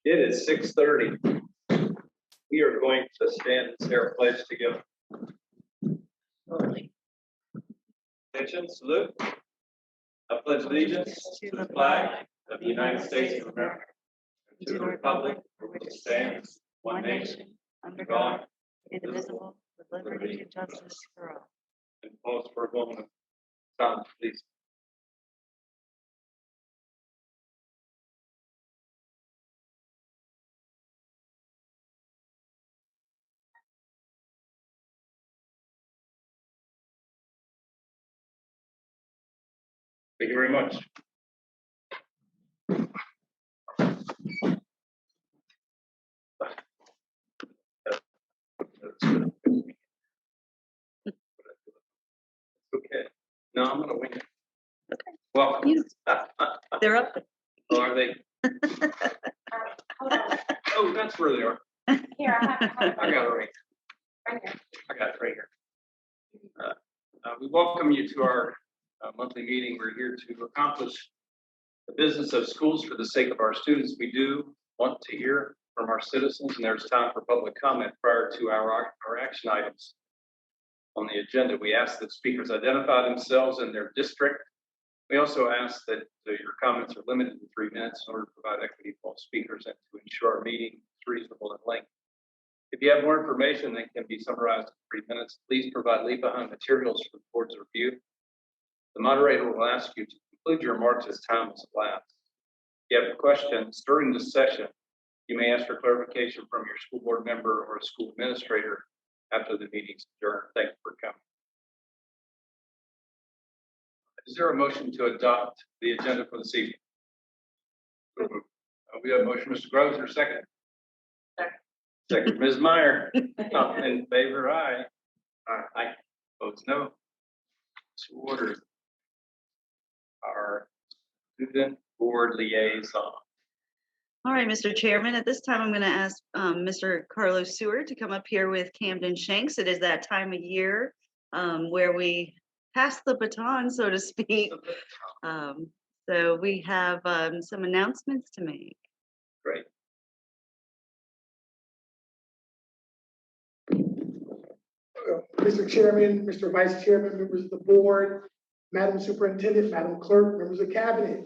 It is 6:30. We are going to stand and say our pledge together. Attention, salute. I pledge allegiance to the flag of the United States of America, and to the republic for which it stands, one nation, under God, indivisible, with liberty and justice for all. And pause for a moment of silence, please. Thank you very much. Okay. No, I'm gonna wing it. Okay. Welcome. They're up. Oh, are they? Hold on. Oh, that's where they are. Here, I have I got it right. right here. I got it right here. We welcome you to our monthly meeting. We're here to accomplish the business of schools for the sake of our students. We do want to hear from our citizens, and there's time for public comment prior to our action items on the agenda. We ask that speakers identify themselves and their district. We also ask that your comments are limited to 3 minutes in order to provide equity for all speakers and to ensure our meeting is reasonable in length. If you have more information that can be summarized in 3 minutes, please provide leave-behind materials for the board's review. The moderator will ask you to conclude your remarks as time has elapsed. If you have questions during this session, you may ask for clarification from your school board member or a school administrator after the meeting's adjourned. Thank you for coming. Is there a motion to adopt the agenda for this evening? We have a motion, Mr. Groves, or second? Second, Ms. Meyer. In favor, aye. Aye. Votes no. So ordered. Our student board liaison. All right, Mr. Chairman, at this time, I'm going to ask Mr. Carlos Seward to come up here with Camden Shanks. It is that time of year where we pass the baton, so to speak. So we have some announcements to make. Great. Mr. Chairman, Mr. Vice Chairman, members of the board, Madam Superintendent, Madam Clerk, members of Cabinet.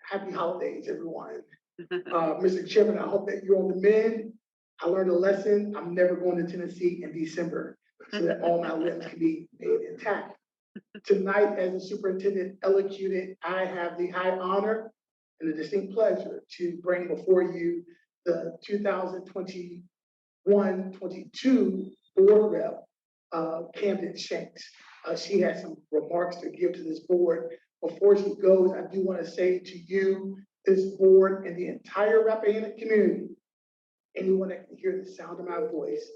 Happy holidays, everyone. Mr. Chairman, I hope that you're on the mend. I learned a lesson. I'm never going to Tennessee in December so that all my limbs can be made intact. Tonight, as the superintendent elocuted, I have the high honor and the distinct pleasure to bring before you the 2021-22 board rep, Camden Shanks. She has some remarks to give to this board. Before she goes, I do want to say to you, this board, and the entire Rappahannock community, anyone that can hear the sound of my voice,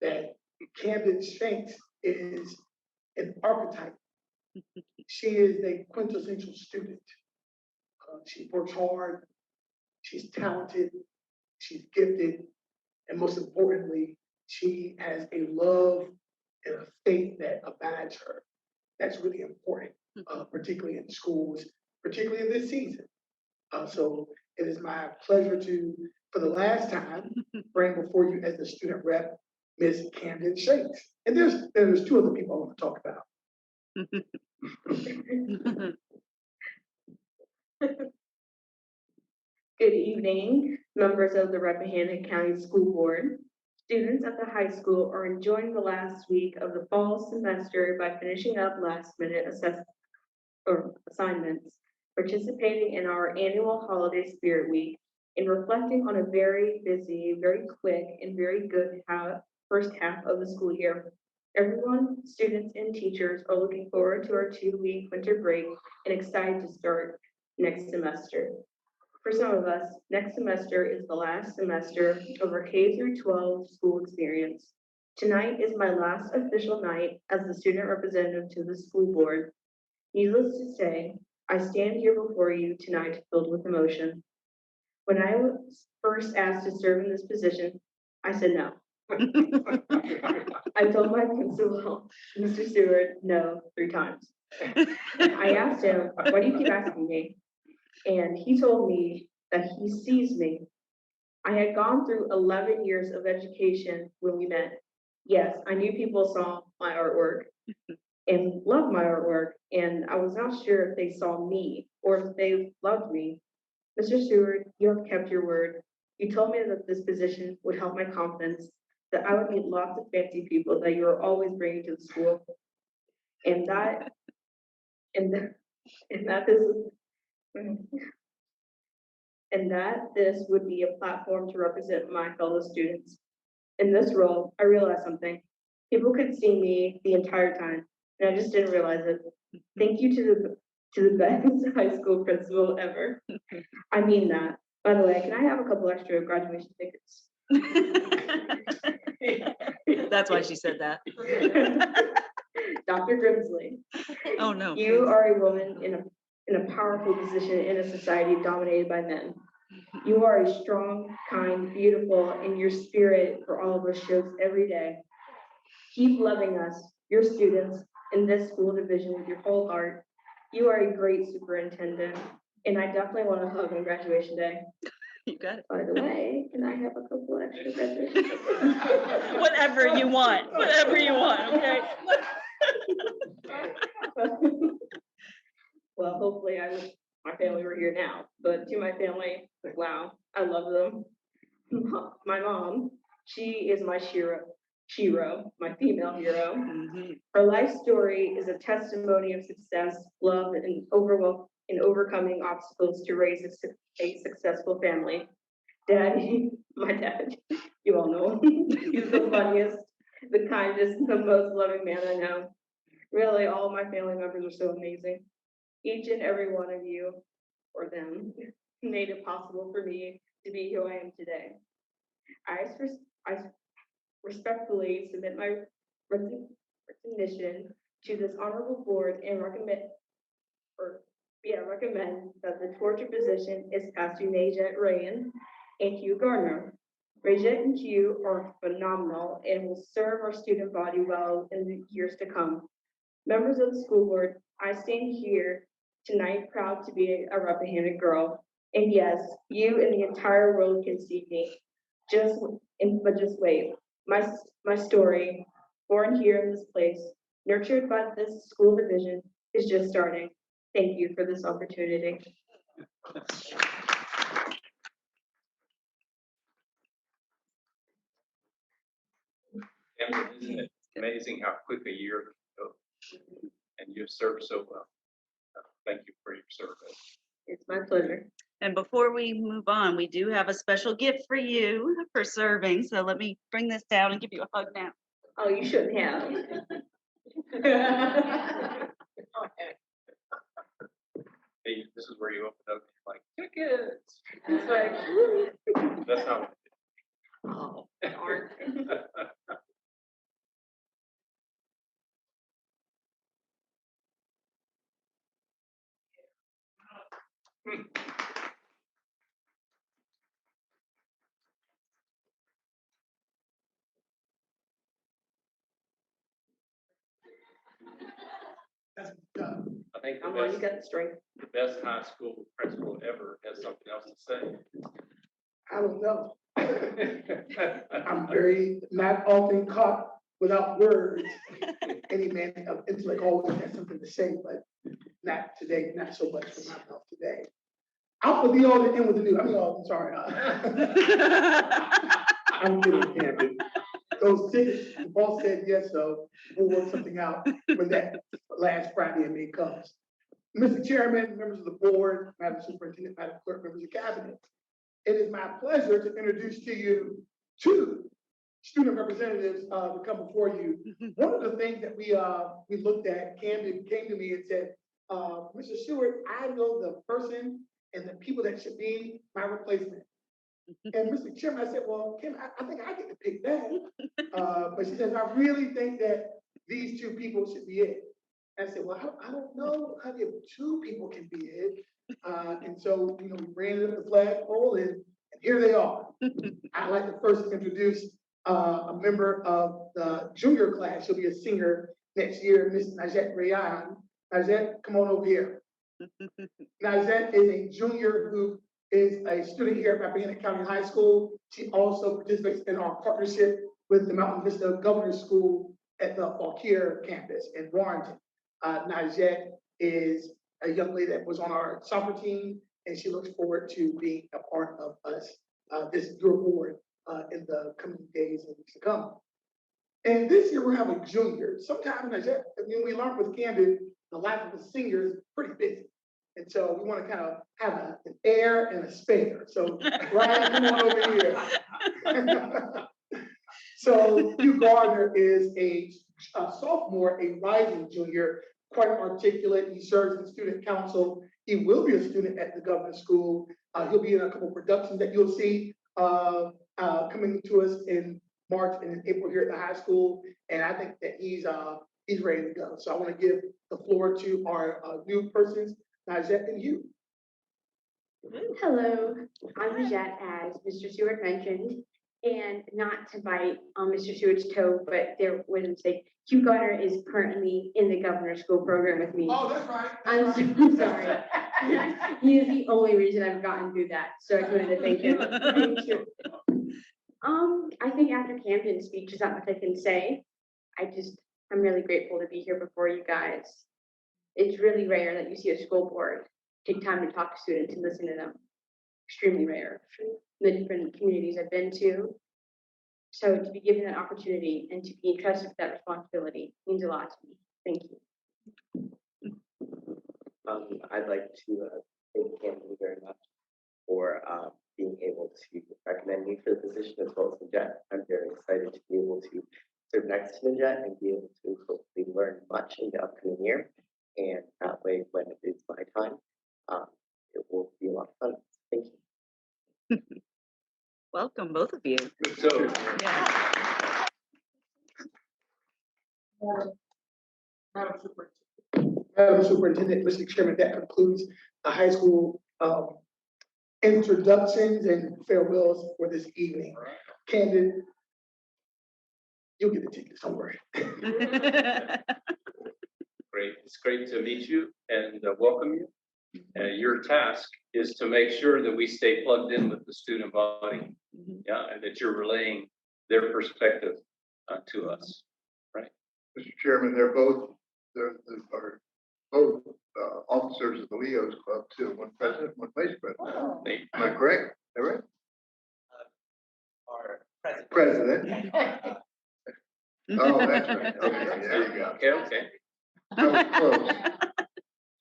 that Camden Shanks is an archetype. She is a quintessential student. She works hard, she's talented, she's gifted, and most importantly, she has a love and a faith that abides her. That's really important, particularly in schools, particularly in this season. So it is my pleasure to, for the last time, bring before you as the student rep, Ms. Camden Shanks. And there's two other people I want to talk about. Good evening, members of the Rappahannock County School Board. Students at the high school are enjoying the last week of the fall semester by finishing up last-minute assignments, participating in our annual Holiday Spirit Week, and reflecting on a very busy, very quick, and very good first half of the school year. Everyone, students and teachers, are looking forward to our 2-week winter break and excited to start next semester. For some of us, next semester is the last semester of our K-12 school experience. Tonight is my last official night as the student representative to the school board. Needless to say, I stand here before you tonight filled with emotion. When I was first asked to serve in this position, I said no. I told my principal, Mr. Seward, no 3 times. I asked him, why do you keep asking me? And he told me that he sees me. I had gone through 11 years of education when we met. Yes, I knew people saw my artwork and loved my artwork, and I was not sure if they saw me or if they loved me. Mr. Stewart, you have kept your word. You told me that this position would help my confidence, that I would meet lots of fancy people that you are always bringing to the school, and that, and that, and that this, and that this would be a platform to represent my fellow students. In this role, I realized something. People could see me the entire time, and I just didn't realize it. Thank you to the best high school principal ever. I mean that. By the way, can I have a couple extra graduation tickets? That's why she said that. Dr. Grimsley, Oh, no. you are a woman in a powerful position in a society dominated by men. You are a strong, kind, beautiful, and your spirit for all of us shows every day. Keep loving us, your students, in this school division with your whole heart. You are a great superintendent, and I definitely want to hug on graduation day. You got it. By the way, can I have a couple extra graduation tickets? Whatever you want, okay? Well, hopefully I wish my family were here now, but to my family, wow, I love them. My mom, she is my Shiro, my female hero. Mhm. Her life story is a testimony of success, love, and overcoming obstacles to raise a successful family. Daddy, my dad, you all know him. He's the funniest, the kindest, the most loving man I know. Really, all my family members are so amazing. Each and every one of you, or them, made it possible for me to be who I am today. I respectfully submit my recognition to this honorable board and recommend that the torture position is passed to Najat Rayan and Hugh Gardner. Rajat and Hugh are phenomenal and will serve our student body well in the years to come. Members of the school board, I stand here tonight proud to be a Rappahannock girl. And yes, you and the entire world can see me. But just wait. My story, born here in this place, nurtured by this school division, is just starting. Thank you for this opportunity. And isn't it amazing how quick a year goes? And you've served so well. Thank you for your service. It's my pleasure. And before we move on, we do have a special gift for you for serving. So let me bring this down and give you a hug now. Oh, you shouldn't have. Hey, this is where you open up like tickets. It's like, That's not what oh, darn. it is. That's done. I think Come on, you got the strength. the best high school principal ever has something else to I don't know. say. I'm very, not often caught without words. Any man of intellect always has something to say, but not today, not so much for my mouth today. Out with the old and in with the new. I mean, I'm sorry. I'm kidding, Camden. Those tickets, the boss said yes, so we'll work something out when that last Friday in May comes. Mr. Chairman, members of the board, Madam Superintendent, Madam Clerk, members of cabinet, it is my pleasure to introduce to you two student representatives to come before you. One of the things that we looked at, Camden came to me and said, Mr. Stewart, I know the person and the people that should be my replacement. And Mr. Chairman, I said, well, Kim, I think I get to pick that. But she says, I really think that these two people should be it. I said, well, I don't know how if two people can be it. And so, we ran it up the flagpole and here they are. I'd like to first introduce a member of the junior class. She'll be a senior next year, Miss Najat Rayan. Najat, come on over here. Najat is a junior who is a student here at Rappahannock County High School. She also participates in our partnership with the Mountain Vista Governor's School at the Fauquier campus in Warrenton. Najee is a young lady that was on our soccer team, and she looks forward to being a part of us, your board, in the coming days and weeks to come. And this year we're having a junior. Sometimes, we learned with Camden, the life of a senior is pretty busy. And so we want to kind of have an heir and a spare. So Ryan, come on over here. So Hugh Gardner is a sophomore, a rising junior, quite articulate. He serves in student council. He will be a student at the Governor's School. He'll be in a couple of productions that you'll see coming to us in March and in April here at the high school. And I think that he's ready to go. So I want to give the floor to our new persons, Najee and Hugh. Hello, I'm Najee, as Mr. Stewart mentioned, and not to bite on Mr. Stewart's toe, but there was a mistake. Hugh Gardner is currently in the Governor's School program with me. Oh, that's right. I'm so sorry. He is the only reason I've gotten through that, so I wanted to thank him. Thank you. I think after Camden's speech, there's not much I can say. I'm really grateful to be here before you guys. It's really rare that you see a school board take time to talk to students and listen to them. Extremely rare. The different communities I've been to. So to be given that opportunity and to be entrusted with that responsibility means a lot to me. Thank you. I'd like to thank Camden very much for being able to recommend me for the position as well as Najee. I'm very excited to be able to serve next to Najee and be able to hopefully learn much in the upcoming year. And that way, when it is my time, it will be a lot of fun. Thank you. Welcome, both of you. So, Yeah. Madam Superintendent, Mr. Chairman, that concludes the high school introductions and farewells for this evening. Camden, you'll get the tickets, don't worry. great. It's great to meet you and welcome you. Your task is to make sure that we stay plugged in with the student body, yeah, and that you're relaying their perspective to us, right? Mr. Chairman, they're both officers of the Leo's Club too. One president, one vice president. Nate? Am I correct? All right. Our President. Oh, that's right. Okay, there you go. Okay. I was close.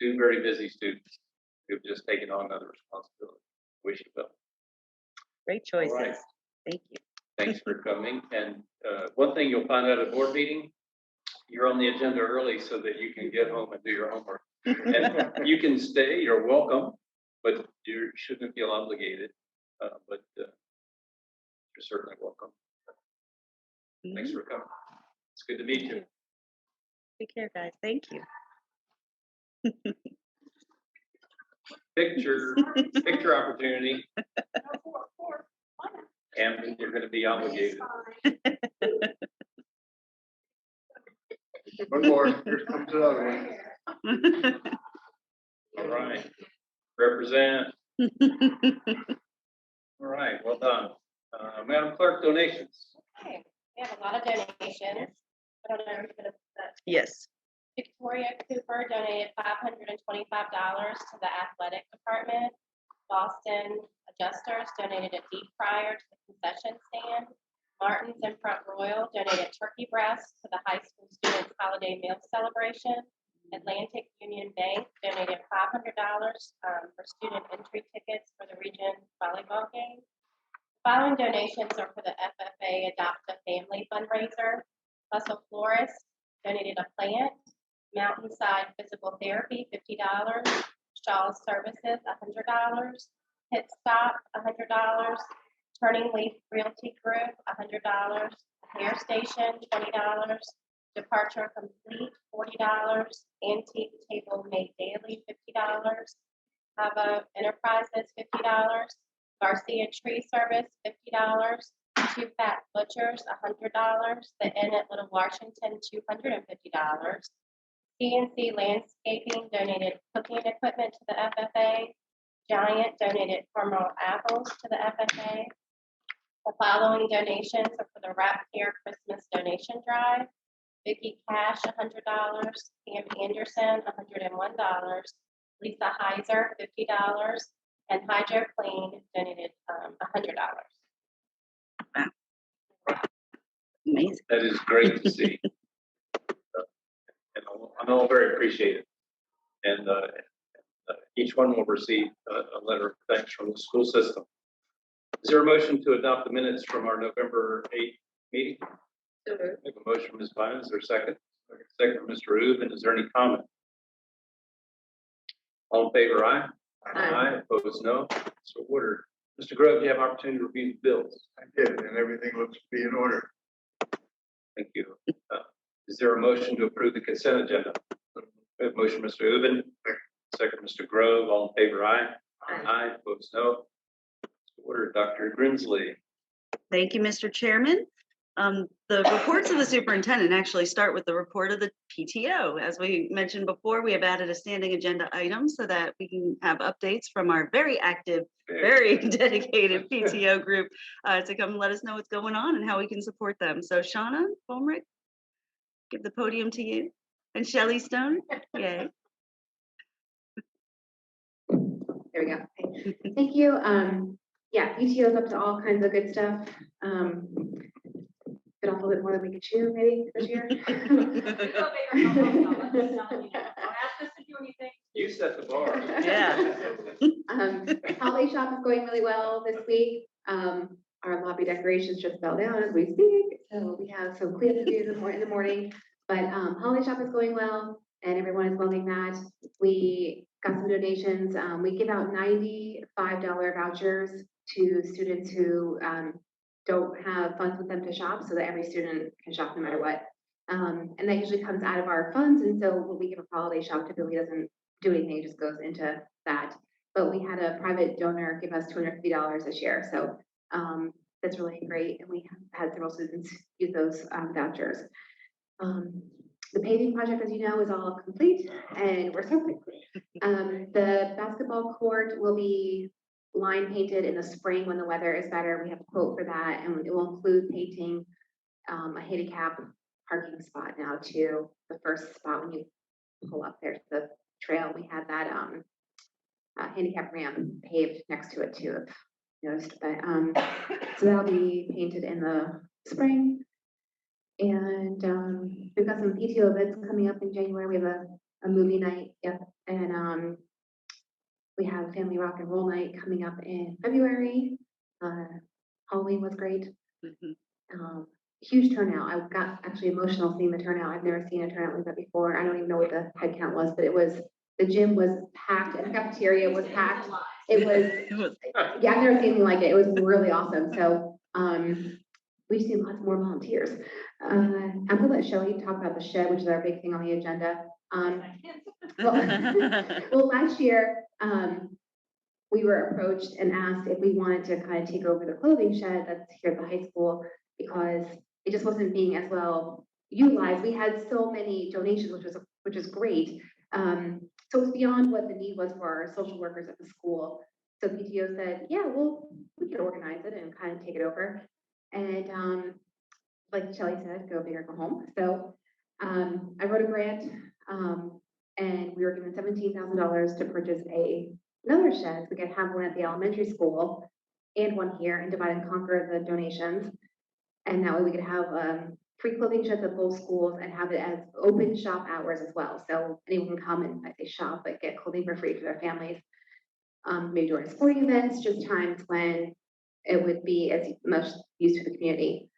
Two very busy students who've just taken on another responsibility. Wish you well. Great All choices. right. Thank you. Thanks for coming. And one thing you'll find out at a board meeting, you're on the agenda early so that you can get home and do your homework. And you can stay, you're welcome, but you shouldn't feel obligated. But you're certainly welcome. Thanks for coming. It's good to meet you. Take care, guys. Thank you. Picture opportunity. Camden, you're going to be obligated. One more. Here comes another one. All right. Represent. All right. Well done. Madam Clerk, donations. Okay, we have a lot of donations. I don't know if you're gonna put that. Yes. Victoria Cooper donated $525 to the athletic department. Boston Adjusters donated a deep fryer to the concession stand. Martin's and Front Royal donated turkey breasts to the high school students' holiday meal celebration. Atlantic Union Bank donated $500 for student entry tickets for the region volleyball game. Following donations are for the FFA Adopt a Family fundraiser. Russell Flores donated a plant. Mountainside Physical Therapy, $50. Shaw's Services, $100. Pit Stop, $100. Turning Leaf Realty Group, $100. Hair Station, $20. Departure Complete, $40. Antique Table Made Daily, $50. Havo Enterprises, $50. Garcia Tree Service, $50. Two Fat Butchers, $100. The Inn at Little Washington, $250. CNC Landscaping donated cooking equipment to the FFA. Giant donated caramel apples to the FFA. The following donations are for the Wrap Care Christmas donation drive. Vicky Cash, $100, Pam Anderson, $101, Lisa Heiser, $50, and Hydro Clean donated $100. Amazing. That is great to see. And I'm all very appreciative. And each one will receive a letter of thanks from the school system. Is there a motion to adopt the minutes from our November 8th meeting? Make a motion, Ms. Vine, is there a second? Second, from Mr. Rubin, is there any comment? All in favor, aye? Aye. Opposed, no. So ordered. Mr. Grove, you have opportunity to review the bills. I did, and everything looks to be in order. Thank you. Is there a motion to approve the consent agenda? We have motion, Mr. Rubin. Second, Mr. Grove, all in favor, aye? Aye. Opposed, no. So ordered. Dr. Grinsley. Thank you, Mr. Chairman. The reports of the superintendent actually start with the report of the PTO. As we mentioned before, we have added a standing agenda item so that we can have updates from our very active, very dedicated PTO group to come and let us know what's going on and how we can support them. So Shauna Fulmrich, give the podium to you. And Shelley Stone, yay. There we go. Okay. Thank you. Yeah, PTO is up to all kinds of good stuff. Bit off a little bit more than we could chew maybe this year. You set the bar. Yeah. Holiday shop is going really well this week. Our lobby decorations just fell down as we speak, so we have some cleanup to do in the morning. But holiday shop is going well, and everyone is loving that. We got some donations. We give out $95 vouchers to students who don't have funds with them to shop, so that every student can shop no matter what. And that usually comes out of our funds, and so when we give a holiday shop, typically doesn't do anything, it just goes into that. But we had a private donor give us $250 this year, so that's really great, and we have had several students use those vouchers. The paving project, as you know, is all complete, and we're so quickly. The basketball court will be line painted in the spring when the weather is better. We have a quote for that, and it will include painting a handicap parking spot now to the first spot when you pull up there to the trail. We had that handicap ramp paved next to it too, if you noticed. But so that'll be painted in the spring. And we've got some PTO events coming up in January. We have a movie night, yep, and we have Family Rock and Roll Night coming up in February. Halloween was great. Huge turnout. I got actually emotional seeing the turnout. I've never seen a turnout like that before. I don't even know what the head count was, but the gym was packed and the cafeteria was packed. It was, yeah, I've never seen anything like it. It was really awesome. So we've seen lots more volunteers. I'm gonna let Shelley talk about the shed, which is our big thing on the agenda. Well, last year, we were approached and asked if we wanted to kind of take over the clothing shed that's here at the high school, because it just wasn't being as well utilized. We had so many donations, which is great. So it's beyond what the need was for our social workers at the school. So PTO said, yeah, well, we could organize it and kind of take it over. And like Shelley said, go big or go home. So I wrote a grant, and we were given $17,000 to purchase another shed. So we could have one at the elementary school and one here, and divide and conquer the donations. And that way we could have free clothing sheds at both schools and have it as open shop hours as well. So anyone can come and, I say shop, but get clothing for free for their families. Maybe during sporting events, just times when it would be as much use to the community.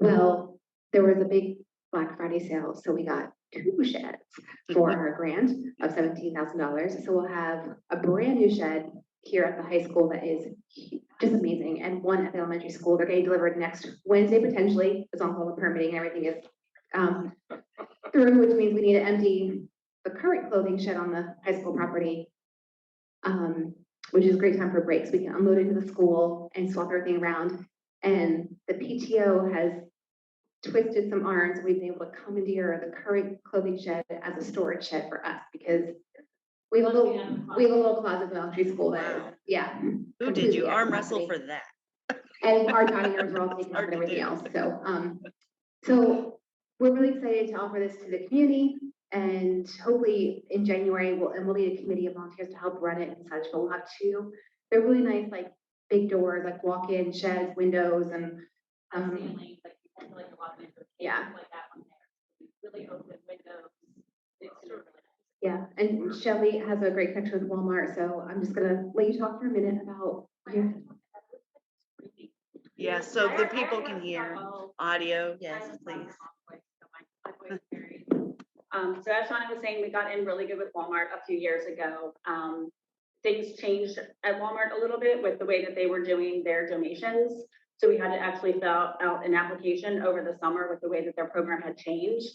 Well, there was a big Black Friday sale, so we got 2 sheds for our grant of $17,000. So we'll have a brand new shed here at the high school that is just amazing, and one at the elementary school. They're getting delivered next Wednesday potentially, as long as all the permitting and everything is through, which means we need to empty the current clothing shed on the high school property, which is a great time for breaks. We can unload into the school and swap everything around. And the PTO has twisted some arms. We've been able to commandeer the current clothing shed as a storage shed for us, because We have a Unless we little, have a we have a little closet in elementary school that is, Wow. yeah. Who did completely you at arm wrestle capacity. for that? And our dining rooms are all taken up Hard and to everything do. else, so we're really excited to offer this to the community. And hopefully in January, we'll need a committee of volunteers to help run it and such, but we'll have two, they're really nice, like big doors, like walk-in sheds, windows, and Ceilings, like you tend to like walk into a Yeah. cave like that one there. Really open windows. It's really nice. yeah, and Shelley has a great connection with Walmart, so I'm just gonna let you talk for a minute about your, Yeah, so the people can hear audio, yes, please. So as Shauna was saying, we got in really good with Walmart a few years ago. Things changed at Walmart a little bit with the way that they were doing their donations. So we had to actually fill out an application over the summer with the way that their program had changed.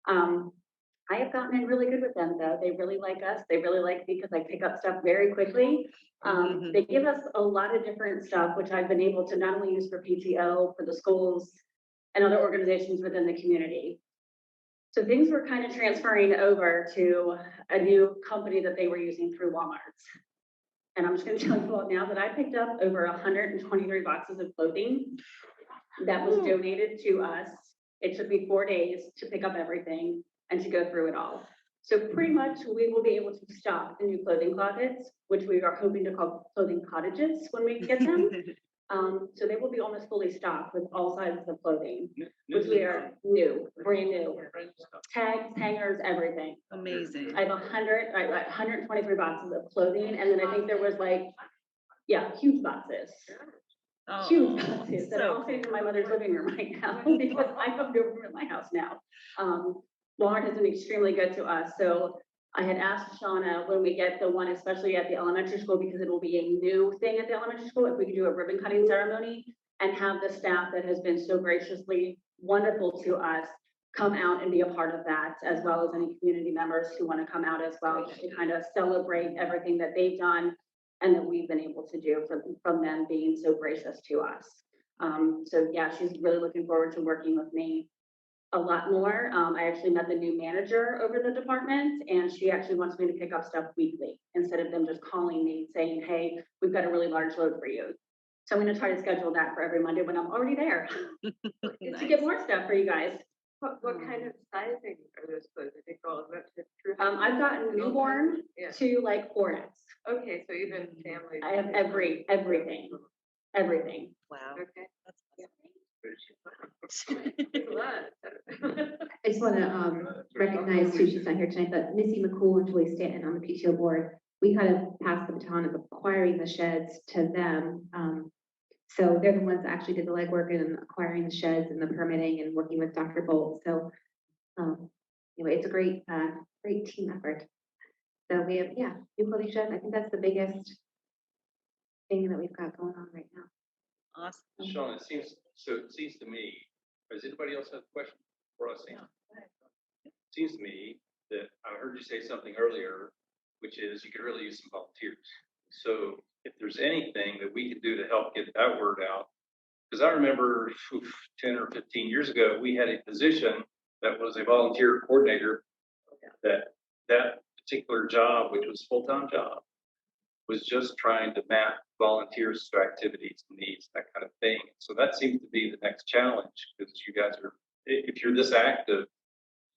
I have gotten in really good with them though. They really like us. They really like me because I pick up stuff very quickly. They give us a lot of different stuff, which I've been able to not only use for PTO, for the schools and other organizations within the community. So things were kind of transferring over to a new company that they were using through Walmart. And I'm just going to tell you all now that I picked up over 123 boxes of clothing that was donated to us. It took me 4 days to pick up everything and to go through it all. So pretty much we will be able to stock the new clothing closets, which we are hoping to call clothing cottages when we get them. So they will be almost fully stocked with all sizes of clothing, which we are new, brand new. Tags, hangers, everything. Amazing. I have 123 boxes of clothing, and then I think there was like, yeah, huge boxes. Oh, Huge boxes that are so all sitting in my mother's living room right now because I have no room in my house now. Walmart has been extremely good to us. So I had asked Shauna when we get the one, especially at the elementary school, because it will be a new thing at the elementary school, if we could do a ribbon cutting ceremony and have the staff that has been so graciously wonderful to us come out and be a part of that, as well as any community members who want to come out as well, just to kind of celebrate everything that they've done and that we've been able to do from them being so gracious to us. So yeah, she's really looking forward to working with me a lot more. I actually met the new manager over the department, and she actually wants me to pick up stuff weekly instead of them just calling me saying, hey, we've got a really large load for you. So I'm going to try to schedule that for every Monday when I'm already there to get more stuff for you guys. What kind of sizing are those clothes? I think all of them to true. I've gotten newborn Yeah. to like 4X. Okay, so even families. I have everything. wow. Okay. That's It's a lot. I just wanna, recognize too, she's not here tonight, but Missy McCool and Julie Stanton on the PTO board, we kind of passed the baton of acquiring the sheds to them. So they're the ones that actually did the legwork in acquiring the sheds and the permitting and working with Dr. Bolt. So, anyway, it's a great, great team effort. So we have, yeah, new clothing sheds. I think that's the biggest thing that we've got going on right now. awesome. Sean, it seems to me, does anybody else have a question for us? It seems to me that I heard you say something earlier, which is you could really use some volunteers. So if there's anything that we could do to help get that word out, because I remember 10 or 15 years ago, we had a position that was a volunteer coordinator, that particular job, which was a full-time job, was just trying to map volunteers to activities, needs, that kind of thing. So that seems to be the next challenge, because you guys are, if you're this active,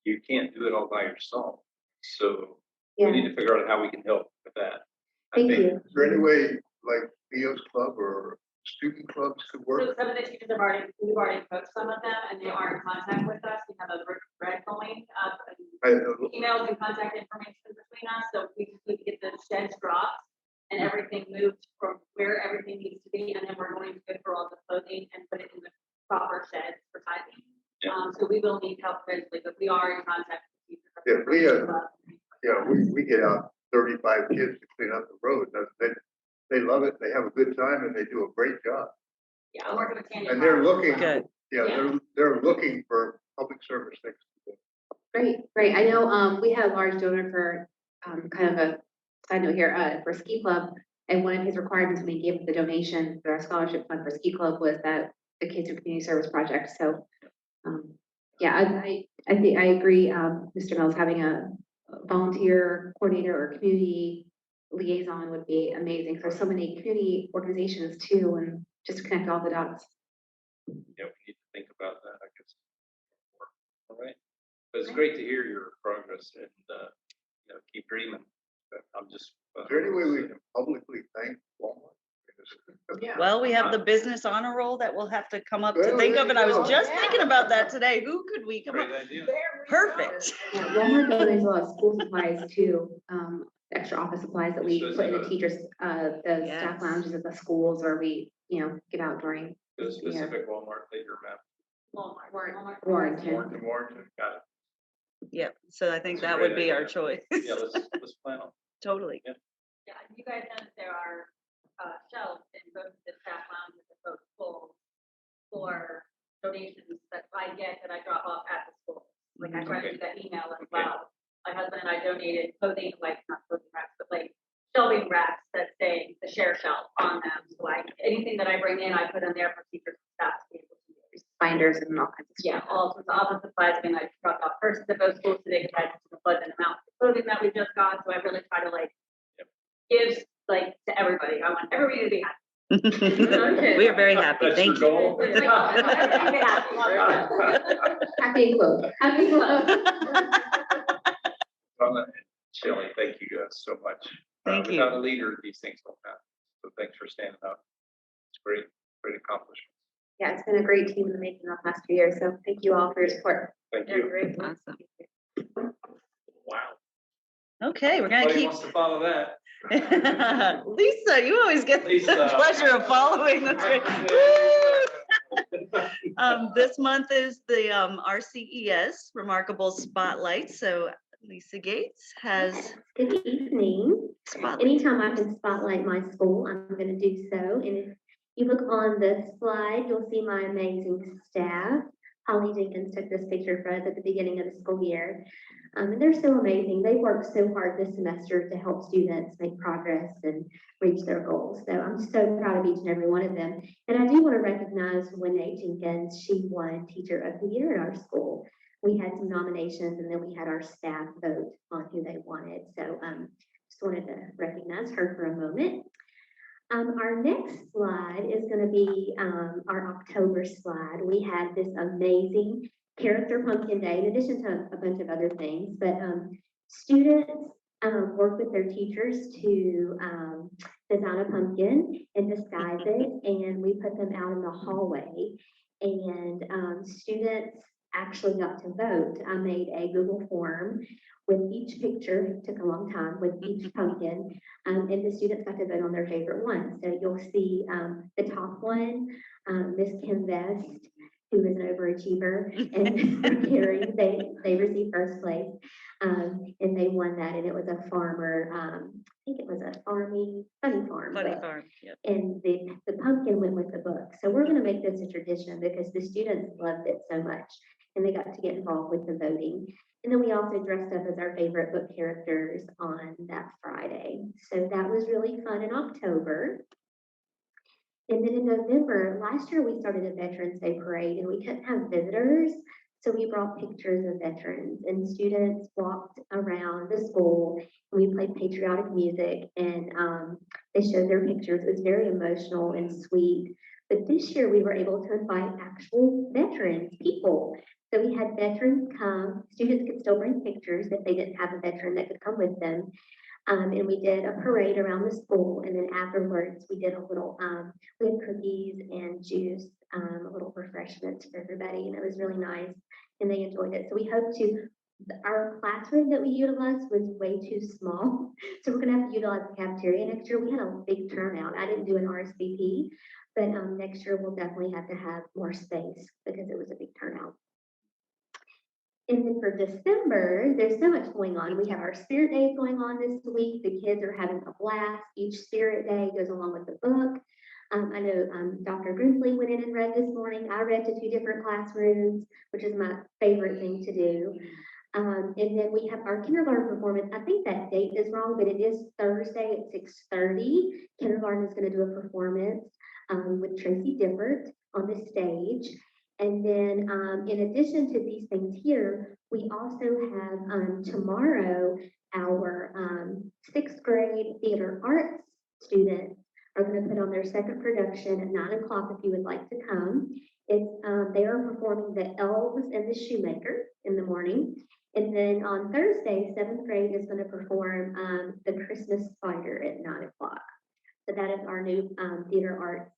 you can't do it all by yourself. So we Yeah, need to figure out how we can help with that. I thank think. you. Is there any way, like Leo's Club or student clubs could So work? some of the teachers we've already coached some of them, and they are in contact with us. We have a thread going up, emails and contact information between us, so we just need to get the sheds dropped and everything moved from where everything needs to be, and then we're going to go through all the clothing and put it in the proper sheds for sizing. Yeah. So we will need help eventually, but we are in contact with teachers. Yeah, we get out 35 kids to clean up the road. They love it. They have a good time and they do a great job. Yeah, I'm working with Tanya. And they're looking, Good. yeah, they're looking for public service things to do. Great, great. I know, we had a large donor for, kind of a side note here, for Ski Club. And one of his requirements when he gave the donation for our scholarship fund for Ski Club was that the kids in community service project. So, yeah, I think I agree, Mr. Mills having a volunteer coordinator or community liaison would be amazing. For so many community organizations too, and just connect all the dots. Yeah, we need to think about that, I guess. All right, but it's great to hear your progress and, keep dreaming. But I'm just. Is there any way we can publicly thank Walmart? Well, we have the business honor roll that we'll have to come up to Well, think there of, you and I was go. just thinking about that today. Who could we come up? Great idea. Perfect. Yeah, Walmart donates a lot of school supplies too, extra office supplies that we This is put in the a- teachers, the Yes. staff lounges at the schools, or we, give out during. The specific Walmart that you're mapping. Warrington. Warrington, got it. Yep. So I think That's a that would great be our idea. choice. Yeah, let's plan on. Totally. Yeah, you guys know that there are shelves in both the staff lounges and both schools for donations that I get that I drop off at the school. Like I try to do that email as well. My husband and I donated clothing, like not clothing racks, but like shelving racks that say the share shelf on them. So anything that I bring in, I put in there for teachers and staff to be able to use. Binders and all kinds of stuff. Yeah, all sorts of office supplies. I mean, I dropped off first at both schools today because I had to flood an amount of clothing that we just got. So I really try to give to everybody. I want everybody to be happy. We are very happy. That's your Thank you. goal? Happy quote. Happy quote. Shelley, thank you so much. Thank you. Without a leader, these things don't happen. So thanks for standing up. It's great accomplishment. Yeah, it's been a great team in the making the last few years, so thank you all for your support. Thank you. Awesome. Wow. Okay, we're gonna Nobody keep. wants to follow that. Lisa, you always get the Lisa. pleasure of following. That's great. Woo! This month is the RCES Remarkable Spotlight. So Lisa Gates has Good evening. spotlight. Anytime I can spotlight my school, I'm going to do so. And if you look on the slide, you'll see my amazing staff. Holly Jenkins took this picture for us at the beginning of the school year. And they're so amazing. They worked so hard this semester to help students make progress and reach their goals. So I'm so proud of each and every one of them. And I do want to recognize Renee Jenkins. She won Teacher of the Year at our school. We had some nominations and then we had our staff vote on who they wanted. So just wanted to recognize her for a moment. Our next slide is going to be our October slide. We had this amazing Character Pumpkin Day, in addition to a bunch of other things, but students worked with their teachers to design a pumpkin and disguise it, and we put them out in the hallway, and students actually got to vote. I made a Google form with each picture, it took a long time, with each pumpkin, and the students got to vote on their favorite one. So you'll see the top one, Miss Kim Vest, who is an overachiever, and Carrie, they received first place, and they won that, and it was a farmer, I think it was a funny farm. Funny book. farm. Yep. And the pumpkin went with the book. So we're gonna make this a tradition because the students loved it so much, and they got to get involved with the voting. And then we also dressed up as our favorite book characters on that Friday. So that was really fun in October. And then in November, last year we started a Veterans Day parade and we couldn't have visitors. So we brought pictures of veterans and students walked around the school and we played patriotic music and they showed their pictures. It was very emotional and sweet. But this year we were able to invite actual veterans, people. So we had veterans come, students could still bring pictures if they didn't have a veteran that could come with them. And we did a parade around the school, and then afterwards we did a little, we had cookies and juice, a little refreshments for everybody, and it was really nice, and they enjoyed it. So we hope to, our classroom that we utilized was way too small, so we're gonna have to utilize the cafeteria next year. We had a big turnout. I didn't do an RSVP, but next year we'll definitely have to have more space because it was a big turnout. And then for December, there's so much going on. We have our Spirit Days going on this week. The kids are having a blast. Each Spirit Day goes along with the book. I know Dr. Grimsley went in and read this morning. I read to 2 different classrooms, which is my favorite thing to do. And then we have our kindergarten performance. I think that date is wrong, but it is Thursday at 6:30. Kindergarten is going to do a performance with Tracy Differt on the stage. And then, in addition to these things here, we also have, tomorrow, our, sixth grade theater arts students are gonna put on their second production at 9 o'clock if you would like to come. It's, they are performing The Elves and the Shoemaker in the morning. And then on Thursday, seventh grade is gonna perform, The Christmas Spider at 9 o'clock. So that is our new, theater arts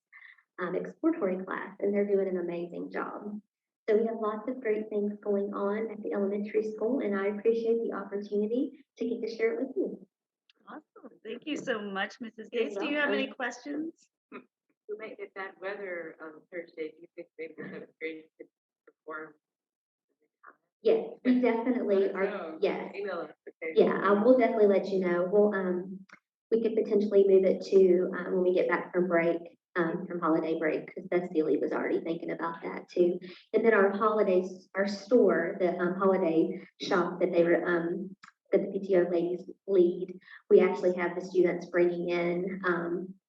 exploratory class, and they're doing an amazing job. So we have lots of great things going on at the elementary school, and I appreciate the opportunity to get to share it with you. Awesome. Thank you so much, Mrs. You're Gates. Do you have any welcome. questions? We might get bad weather on Thursday. Do you think maybe the seventh grade could perform? Yes, we definitely Let us are, know. yes. Email us, okay? Yeah, I will definitely let you know. We'll, we could potentially move it to, when we get back from break, from holiday break, because Cecily was already thinking about that too. And then our holidays, our store, the, holiday shop that they were, that the PTO ladies lead, we actually have the students bringing in,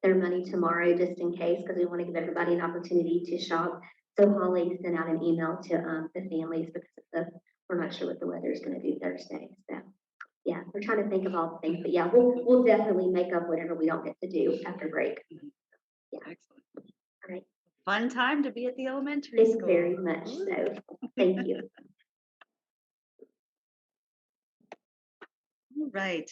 their money tomorrow, just in case, because we want to give everybody an opportunity to shop. So Holly sent out an email to, the families because of the, we're not sure what the weather is going to do Thursday, so. Yeah, we're trying to think of all the things, but yeah, we'll definitely make up whatever we don't get to do after break. Yeah. Excellent. All right. Fun time to be at the elementary It's school. very much so. Thank you. All right,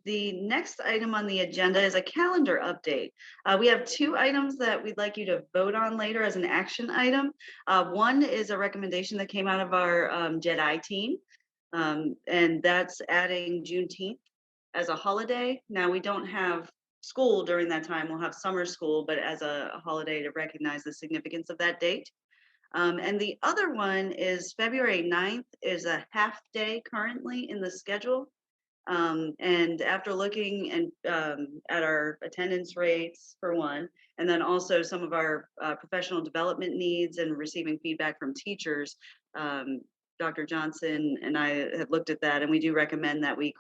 the next item on the agenda is a calendar update. We have two items that we'd like you to vote on later as an action item. One is a recommendation that came out of our JEDI team, and that's adding Juneteenth as a holiday. Now, we don't have school during that time. We'll have summer school, but as a holiday to recognize the significance of that date. And the other one is February 9th is a half day currently in the schedule. And after looking and at our attendance rates for one, and then also some of our professional development needs and receiving feedback from teachers, Dr. Johnson and I have looked at that, and we do recommend that we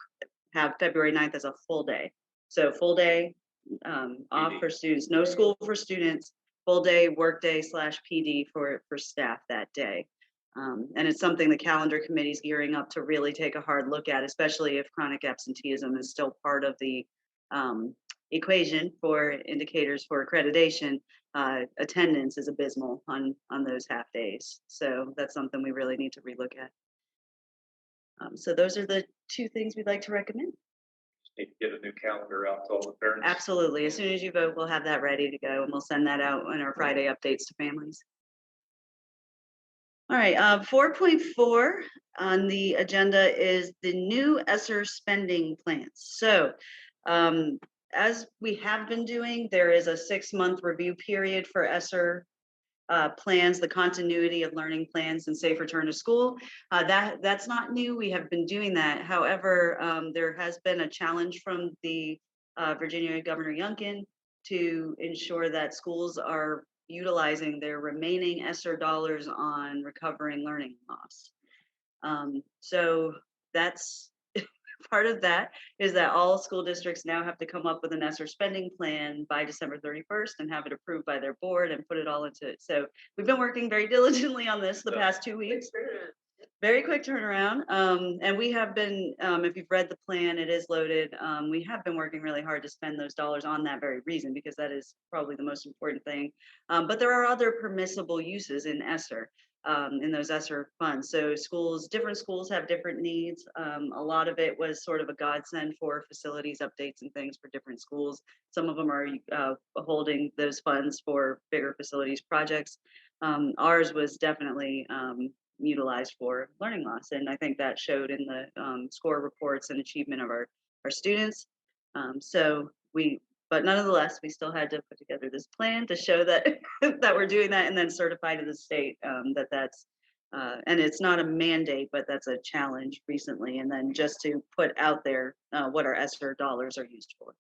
have February 9th as a full day. So full day off for students, no school for students, full day work day / PD for staff that day. And it's something the calendar committee is gearing up to really take a hard look at, especially if chronic absenteeism is still part of the equation for indicators for accreditation. Attendance is abysmal on those half days. So that's something we really need to relook at. So those are the two things we'd like to recommend. Just need to get a new calendar out to all the parents. Absolutely. As soon as you vote, we'll have that ready to go, and we'll send that out in our Friday updates to families. All right, 4.4 on the agenda is the new ESSER spending plans. So as we have been doing, there is a 6-month review period for ESSER plans, the continuity of learning plans and safe return to school. That's not new. We have been doing that. However, there has been a challenge from the Virginia Governor Youngkin to ensure that schools are utilizing their remaining ESSER dollars on recovering learning loss. So that's part of that is that all school districts now have to come up with an ESSER spending plan by December 31st and have it approved by their board and put it all into it. So we've been working very diligently on this the past 2 weeks. Very quick turnaround. And we have been, if you've read the plan, it is loaded. We have been working really hard to spend those dollars on that very reason, because that is probably the most important thing. But there are other permissible uses in ESSER, in those ESSER funds. So different schools have different needs. A lot of it was sort of a godsend for facilities updates and things for different schools. Some of them are holding those funds for bigger facilities projects. Ours was definitely utilized for learning loss. And I think that showed in the score reports and achievement of our students. But nonetheless, we still had to put together this plan to show that that we're doing that, and then certify to the state that's, and it's not a mandate, but that's a challenge recently. And then just to put out there what our ESSER dollars are used for.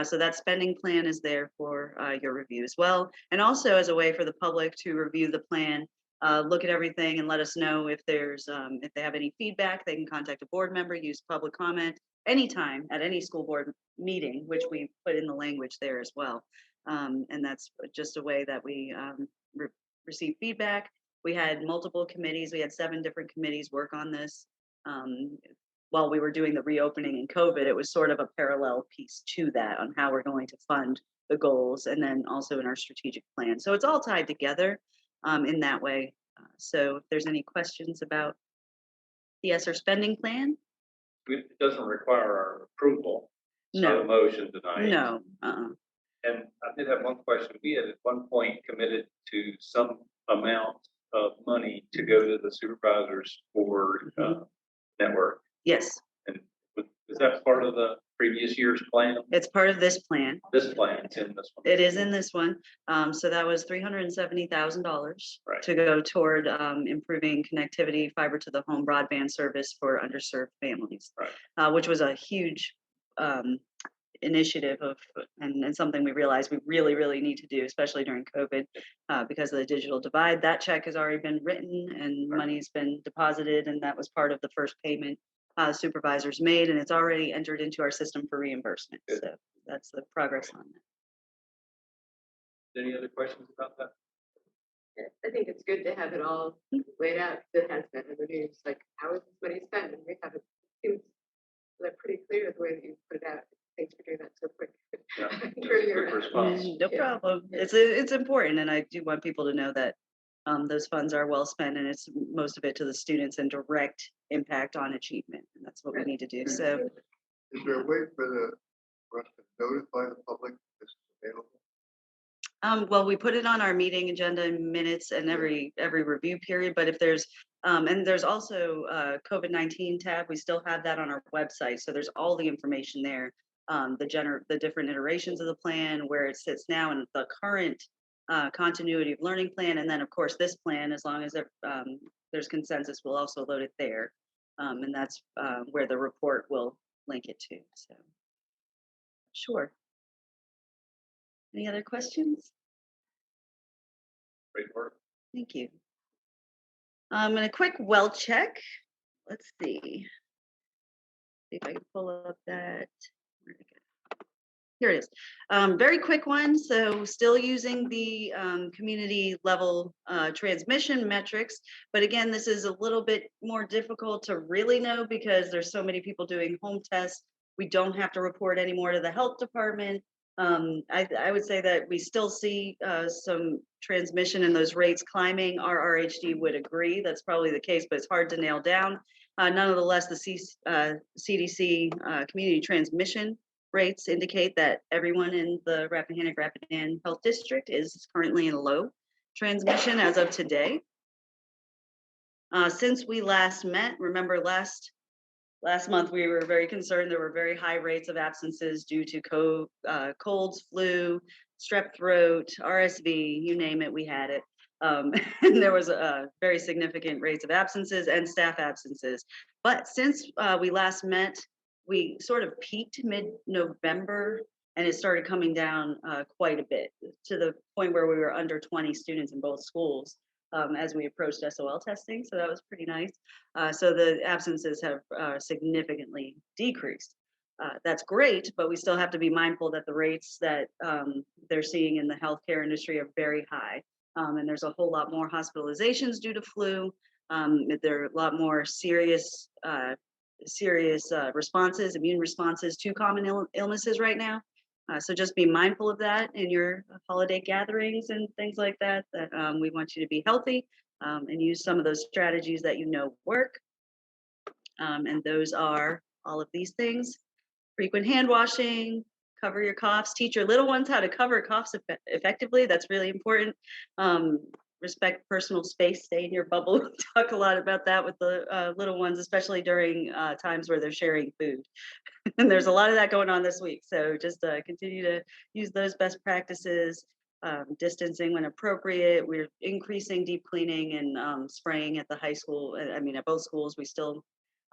So that spending plan is there for your review as well. And also as a way for the public to review the plan, look at everything and let us know if if they have any feedback. They can contact a board member, use public comment anytime at any school board meeting, which we put in the language there as well. And that's just a way that we receive feedback. We had multiple committees. We had 7 different committees work on this. While we were doing the reopening in COVID, it was sort of a parallel piece to that on how we're going to fund the goals and then also in our strategic plan. So it's all tied together in that way. So if there's any questions about the ESSER spending plan? It doesn't require our approval. It's not a No, motion tonight. no. And I did have one question. We had at one point committed to some amount of money to go to the supervisors for network. Yes, And is that part of the previous year's plan? it's part of this plan. This plan, it's in this one. It is in this one. So that was $370,000 Right. to go toward improving connectivity, fiber to the home broadband service for underserved families. Right. Which was a huge initiative and something we realized we really need to do, especially during COVID, because of the digital divide. That check has already been written and Right. money's been deposited, and that was part of the first payment supervisors made, and it's already entered into our system for reimbursement. Good. So that's the progress on that. Any other questions about that? I think it's good to have it all laid out that has been in the news, like how is this money spent? And we have it, seems like pretty clear the way that you put it out. Thanks for doing that so quick. Yeah, Turning good around. response. No Yeah. problem. It's important, and I do want people to know that those funds are well spent, and it's most of it to the students and direct impact on achievement, and that's what we need to do. So, Is there a way for us to notify the public this is available? well, we put it on our meeting agenda in minutes and every review period. But if there's and there's also a COVID-19 tab, we still have that on our website. So there's all the information there. The different iterations of the plan, where it sits now, and the current continuity of learning plan, and then of course this plan, as long as there's consensus, we'll also load it there, and that's where the report will link it to. So, sure. Any other questions? Great work. Thank you. And a quick well check. Let's see. See if I can pull up that. Where'd it go? Here it is. Very quick one. So still using the community level transmission metrics. But again, this is a little bit more difficult to really know because there's so many people doing home tests. We don't have to report anymore to the health department. I would say that we still see some transmission and those rates climbing. Our RHD would agree that's probably the case, but it's hard to nail down. Nonetheless, the CDC community transmission rates indicate that everyone in the Rappahannock-Rapidan Health District is currently in low transmission as of today. Since we last met, remember last month, we were very concerned. There were very high rates of absences due to colds, flu, strep throat, RSV, you name it, we had it. And there was very significant rates of absences and staff absences. But since we last met, we sort of peaked mid-November, and it started coming down quite a bit to the point where we were under 20 students in both schools. As we approached SOL testing, so that was pretty nice. So the absences have significantly decreased. That's great, but we still have to be mindful that the rates that they're seeing in the healthcare industry are very high. And there's a whole lot more hospitalizations due to flu. There are a lot more serious responses, immune responses to common illnesses right now. So just be mindful of that in your holiday gatherings and things like that, we want you to be healthy and use some of those strategies that you know work. And those are all of these things: frequent hand washing, cover your coughs, teach your little ones how to cover coughs effectively. That's really important. Respect personal space, stay in your bubble. We talk a lot about that with the little ones, especially during times where they're sharing food. And there's a lot of that going on this week. So just continue to use those best practices, distancing when appropriate. We're increasing deep cleaning and spraying at the high school. I mean, at both schools, we still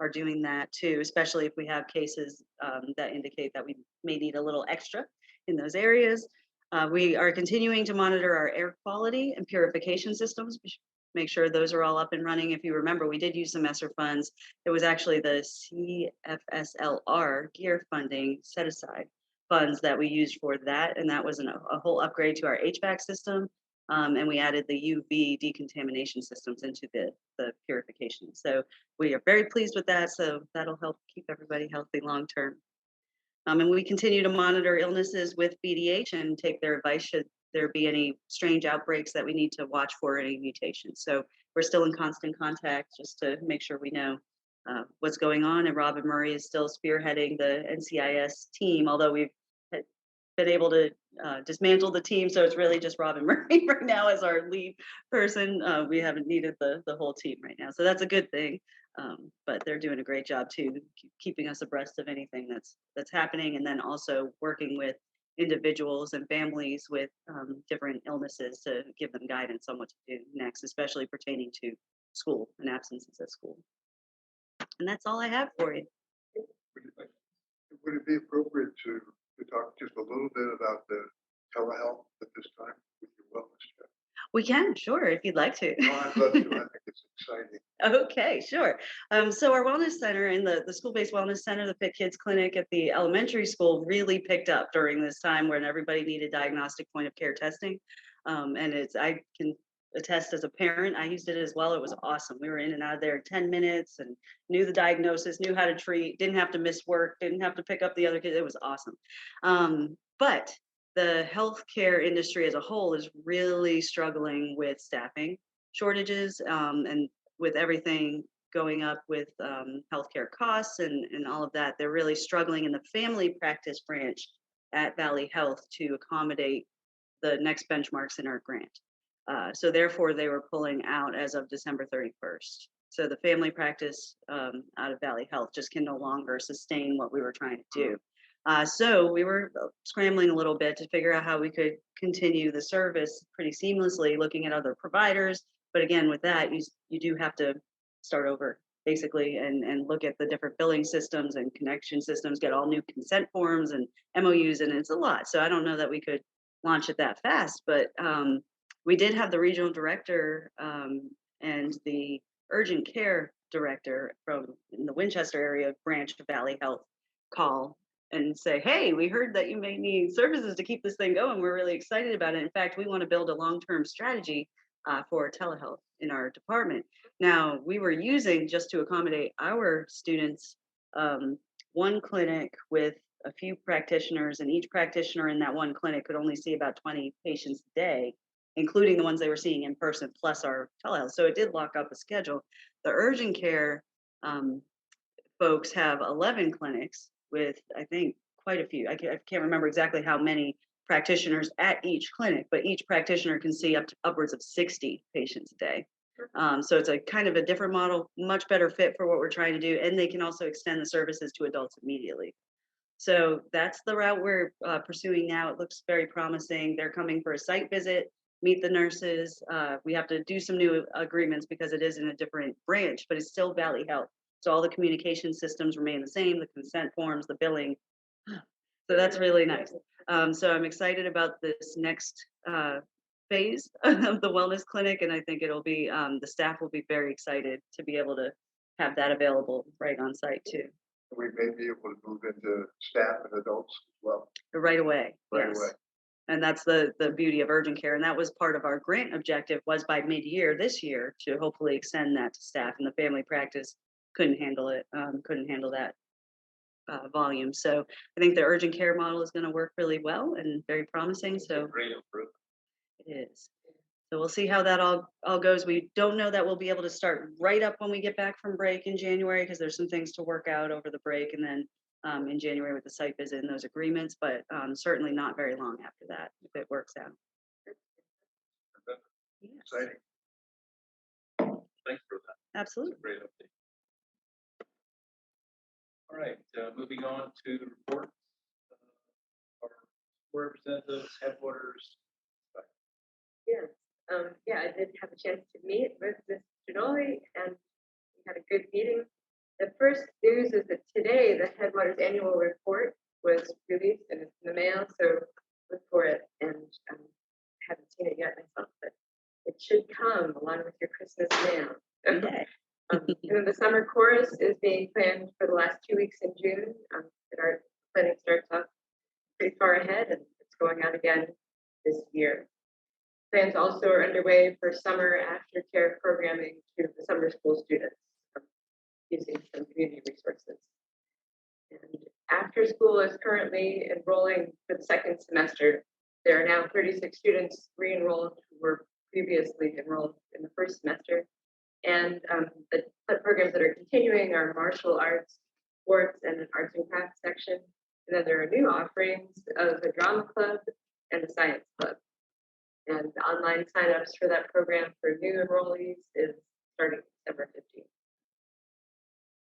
are doing that too, especially if we have cases that indicate that we may need a little extra in those areas. We are continuing to monitor our air quality and purification systems. We should make sure those are all up and running. If you remember, we did use some ESSER funds. It was actually the CFSLR gear funding set aside funds that we used for that. And that was a whole upgrade to our HVAC system, And we added the UV decontamination systems into the purification. So we are very pleased with that. So that'll help keep everybody healthy long term. And we continue to monitor illnesses with BDH and take their advice should there be any strange outbreaks that we need to watch for, any mutations. So we're still in constant contact just to make sure we know what's going on. And Robin Murray is still spearheading the NCIS team, although we've been able to dismantle the team. So it's really just Robin Murray right now as our lead person. We haven't needed the whole team right now. So that's a good thing. But they're doing a great job too, keeping us abreast of anything that's happening, and then also working with individuals and families with different illnesses to give them guidance on what to do next, especially pertaining to school and absences at school. And that's all I have for you. Would it be appropriate to talk just a little bit about the telehealth at this time with your wellness check? We can, sure, if you'd like to. No, I'd love to. I think it's exciting. Okay, sure. So our wellness center in the school-based wellness center, the Fit Kids Clinic at the elementary school really picked up during this time when everybody needed diagnostic point of care testing. And I can attest as a parent, I used it as well. It was awesome. We were in and out of there in 10 minutes and knew the diagnosis, knew how to treat, didn't have to miss work, didn't have to pick up the other kids. It was awesome. But the healthcare industry as a whole is really struggling with staffing shortages and with everything going up with healthcare costs and all of that. They're really struggling in the family practice branch at Valley Health to accommodate the next benchmarks in our grant. So therefore, they were pulling out as of December 31st. So the family practice out of Valley Health just can no longer sustain what we were trying to do. So we were scrambling a little bit to figure out how we could continue the service pretty seamlessly, looking at other providers. But again, with that, you do have to start over basically and look at the different billing systems and connection systems, get all new consent forms and MOUs, and it's a lot. So I don't know that we could launch it that fast, but we did have the regional director and the urgent care director from in the Winchester area branch of Valley Health call and say, hey, we heard that you may need services to keep this thing going. We're really excited about it. In fact, we want to build a long-term strategy for telehealth in our department. Now, we were using, just to accommodate our students, one clinic with a few practitioners, and each practitioner in that one clinic could only see about 20 patients a day, including the ones they were seeing in person, plus our telehealth. So it did lock up a schedule. The urgent care folks have 11 clinics with, I think, quite a few. I can't remember exactly how many practitioners at each clinic, but each practitioner can see up to upwards of 60 patients a day. So it's a kind of a different model, much better fit for what we're trying to do. And they can also extend the services to adults immediately. So that's the route we're pursuing now. It looks very promising. They're coming for a site visit, meet the nurses. We have to do some new agreements because it is in a different branch, but it's still Valley Health. So all the communication systems remain the same, the consent forms, the billing. So that's really nice. So I'm excited about this next phase of the wellness clinic. And I think it'll be, the staff will be very excited to be able to have that available right on site too. We may be able to move into staff and adults as well. Right away, Right yes. away. And that's the beauty of urgent care. And that was part of our grant objective, was by mid-year this year to hopefully extend that to staff, and the family practice couldn't handle it, couldn't handle that volume. So I think the urgent care model is going to work really well and very promising. So Great improvement. it is. So we'll see how that all goes. We don't know that we'll be able to start right up when we get back from break in January, because there's some things to work out over the break, and then in January with the site visit and those agreements, but certainly not very long after that if it works out. Yes, Exciting. Thanks for that. absolutely. It's a great update. All right, moving on to reports. Our representatives, headquarters. Yes, yeah, I did have a chance to meet with Ms. Ginoli, and we had a good meeting. The first news is that today the Headwaters annual report was released and it's in the mail, so look for it. And I haven't seen it yet myself, but it should come along with your Christmas mail. Okay. And then the summer chorus is being planned for the last 2 weeks in June. And our planning starts off pretty far ahead, and it's going out again this year. Plans also are underway for summer aftercare programming to the summer school students using some community resources. And after school is currently enrolling for the second semester. There are now 36 students re-enrolled who were previously enrolled in the first semester. And the programs that are continuing are martial arts, sports, and an arts and crafts section. And then there are new offerings of the drama club and the science club. And the online signups for that program for new enrollees is starting December 15th.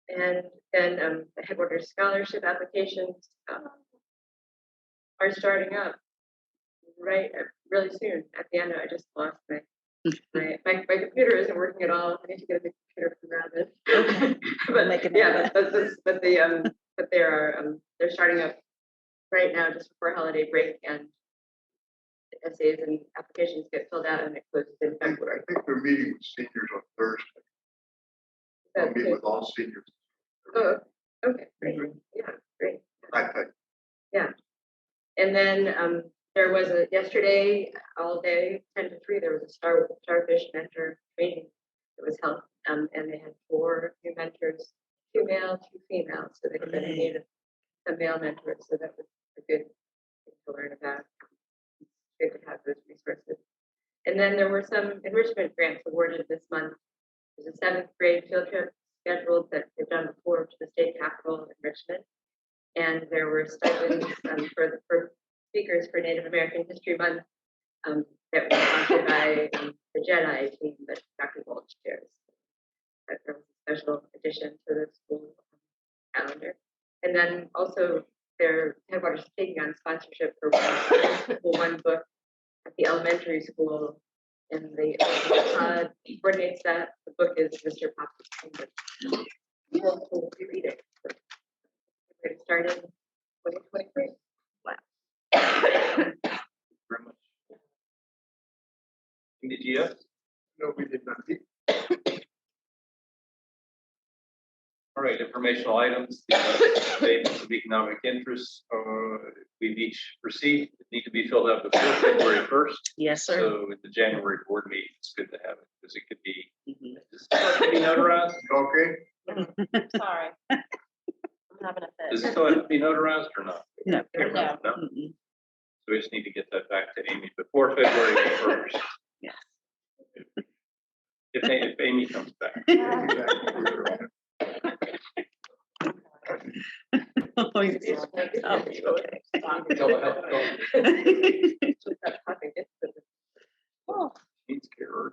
And then the Headwaters scholarship applications are starting up really soon. At the end, I just lost my computer isn't working at all. I need to get a new computer from Rabbit. But yeah, but they're starting up right now just before holiday break, and the essays and applications get filled out and it closes in February. I think they're meeting with seniors on Thursday. They'll meet with all seniors. Oh, okay, great. Yeah, great. I think. Yeah. And then there was yesterday, all day, 10 to 3, there was a starfish mentor training that was held. And they had 4 new mentors, 2 male, 2 female. So they said they needed some male mentors. So that was a good thing to learn about. It's good to have those resources. And then there were some enrichment grants awarded this month. There's a 7th grade field trip scheduled that they've done before to the state capitol in Richmond. And there were stipends for speakers for Native American History Month that was sponsored by the JEDI team that Dr. Walsh chairs. That was a special addition to the school calendar. And then also their Headwaters is taking on sponsorship for one book at the elementary school, and the coordinates that. The book is Mr. Poppy's Kingdom. We'll read it. It started in 2023. Wow. Very much. Did you? No, we did not meet. All right, informational items, the statements of economic interest, we've each received, need to be filled out before February 1st. Yes, sir. So at the January board meeting, it's good to have it because it could be, does it have to be notarized? Okay. Sorry. I'm having a Does fit. it still have to be notarized or not? No. Okay, No. no. So we just need to get that back to Amy before February 1st. Yes. If Amy comes back. Oh, he's- oh, Oh, Needs care.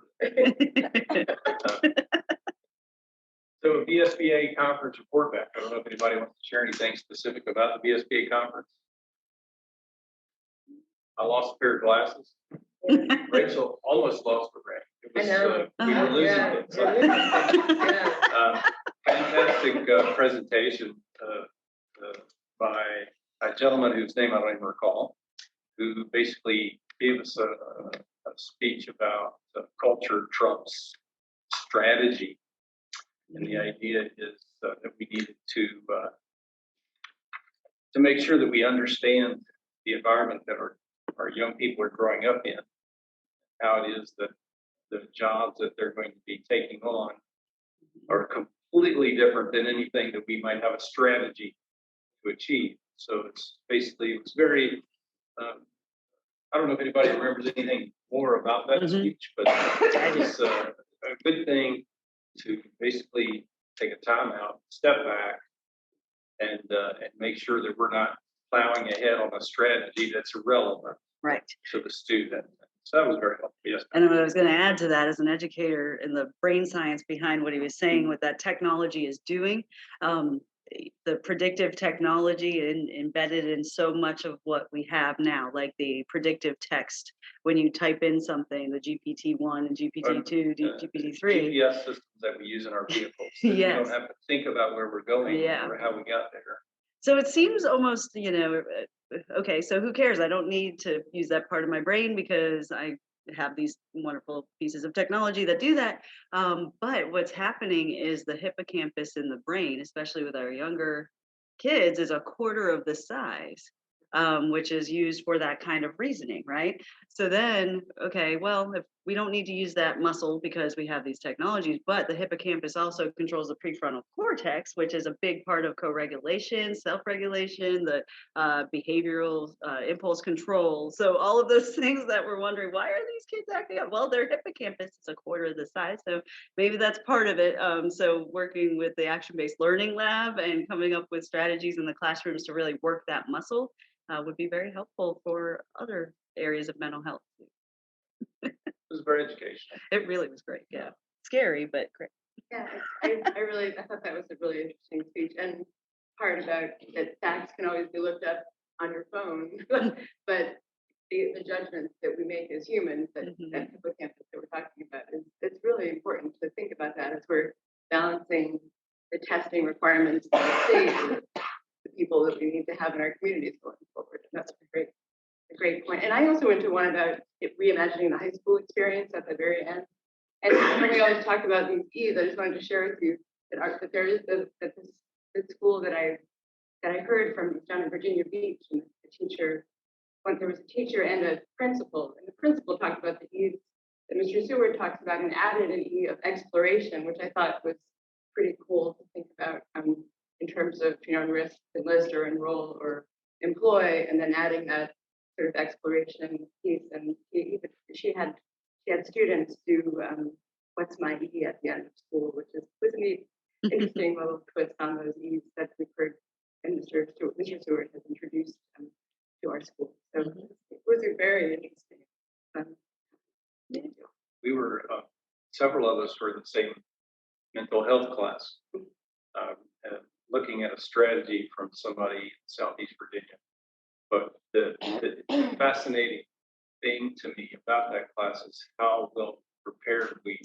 So VSBA conference report back. I don't know if anybody wants to share anything specific about the VSBA conference. I lost a pair of glasses. Rachel almost lost the ring. It was, I know. we were losing Yeah. it. Yeah. Fantastic presentation by a gentleman whose name I don't even recall, who basically gave us a speech about culture trumps strategy. And the idea is that we needed to make sure that we understand the environment that our young people are growing up in, how it is that the jobs that they're going to be taking on are completely different than anything that we might have a strategy to achieve. So it's basically, it was very, I don't know if anybody remembers anything more about that speech, but it was a good thing to basically take a time out, step back, and make sure that we're not plowing ahead on a strategy that's irrelevant Right. to the student. So that was very helpful. Yes. And what I was going to add to that as an educator in the brain science behind what he was saying, what that technology is doing, the predictive technology embedded in so much of what we have now, like the predictive text, when you type in something, the GPT-1 and GPT-2, GPT-3. GPS systems that we use in our vehicles. So Yes. You don't have to think about where we're going Yeah. or how we got there. So it seems almost, okay, so who cares? I don't need to use that part of my brain because I have these wonderful pieces of technology that do that. But what's happening is the hippocampus in the brain, especially with our younger kids, is a quarter of the size which is used for that kind of reasoning, right? So then, okay, well, if we don't need to use that muscle because we have these technologies, but the hippocampus also controls the prefrontal cortex, which is a big part of co-regulation, self-regulation, the behavioral impulse control. So all of those things that we're wondering, why are these kids acting up? Well, their hippocampus is a quarter of the size, so maybe that's part of it. So working with the action-based learning lab and coming up with strategies in the classrooms to really work that muscle would be very helpful for other areas of mental health. It was very educational. It really was great. Yeah. Scary, but great. Yeah, I thought that was a really interesting speech, and part about that facts can always be looked up on your phone, but the judgments that we make as humans, that hippocampus that we're talking about, it's really important to think about that as we're balancing the testing requirements of the state, the people that we need to have in our communities going forward. And that's a great point. And I also went to one about reimagining the high school experience at the very end. And when we always talk about these E's, I just wanted to share with you that there is the school that I heard from was down in Virginia Beach, and the teacher, once there was a teacher and a principal, and the principal talked about the E's that Mr. Seward talks about and added an E of exploration, which I thought was pretty cool to think about in terms of, enlist, or enroll or employ, and then adding that sort of exploration piece. And she had students do what's my E at the end of school, which was a neat, interesting little twist on those E's that we've heard and Mr. Seward has introduced to our school. So it was a very interesting. We were, several of us were in the same mental health class, and looking at a strategy from somebody in Southeast Virginia. But the fascinating thing to me about that class is how well prepared we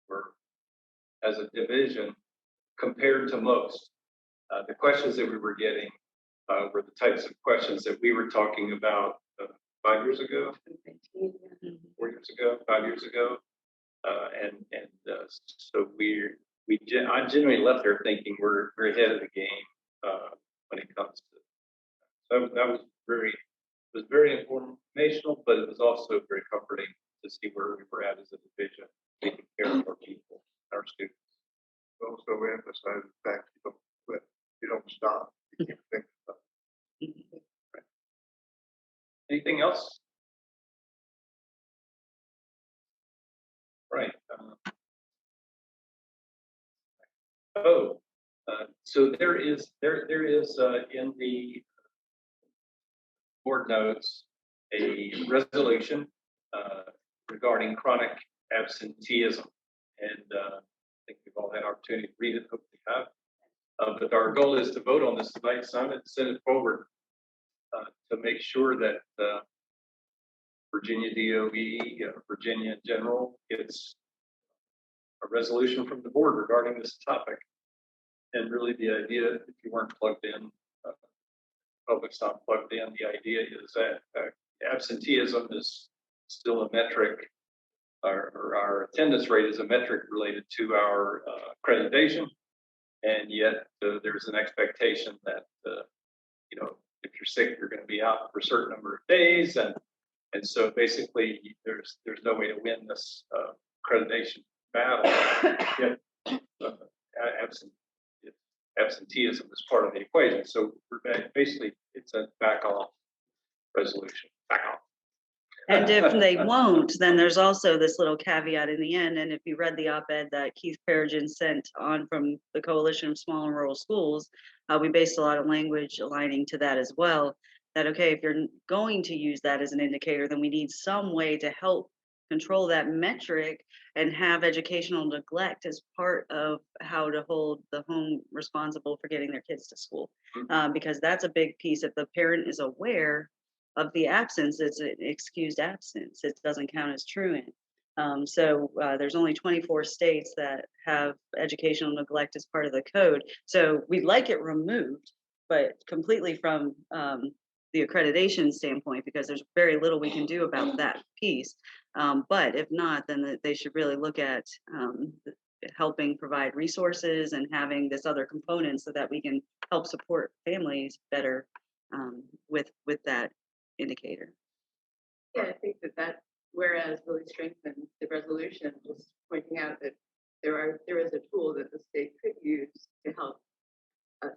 were as a division compared to most. The questions that we were getting were the types of questions that we were talking about 5 years ago, 4 years ago, 5 years ago. So I genuinely left there thinking we're ahead of the game when it comes to that was very informational, but it was also very comforting to see where we were at as a division, taking care of our people, our students. Also emphasize the fact you don't quit, you don't stop, you keep thinking about it. Right. Anything else? Right. So there is in the board notes a resolution regarding chronic absenteeism, and I think we've all had opportunity to read it. Hope we have. But our goal is to vote on this tonight, Simon, and send it forward to make sure that Virginia DOE, Virginia in general, gets a resolution from the board regarding this topic. And really the idea, if you weren't plugged in, public's not plugged in, the idea is that absenteeism is still a metric, or our attendance rate is a metric related to our accreditation. And yet there's an expectation that, if you're sick, you're going to be out for a certain number of days. And so basically there's no way to win this accreditation battle. Yet, absenteeism is part of the equation. So we're basically, it's a back off resolution, back off. And if they won't, then there's also this little caveat in the end. And if you read the op-ed that Keith Peregrine sent on from the Coalition of Small and Rural Schools, we based a lot of language aligning to that as well. That, okay, if you're going to use that as an indicator, then we need some way to help control that metric and have educational neglect as part of how to hold the home responsible for getting their kids to school. Because that's a big piece. If the parent is aware of the absence, it's an excused absence. It doesn't count as truant. So there's only 24 states that have educational neglect as part of the code. So we'd like it removed, but completely from the accreditation standpoint, because there's very little we can do about that piece. But if not, then they should really look at helping provide resources and having this other component so that we can help support families better with that indicator. Yeah, I think that whereas really strengthens the resolution, just pointing out that there is a tool that the state could use to help us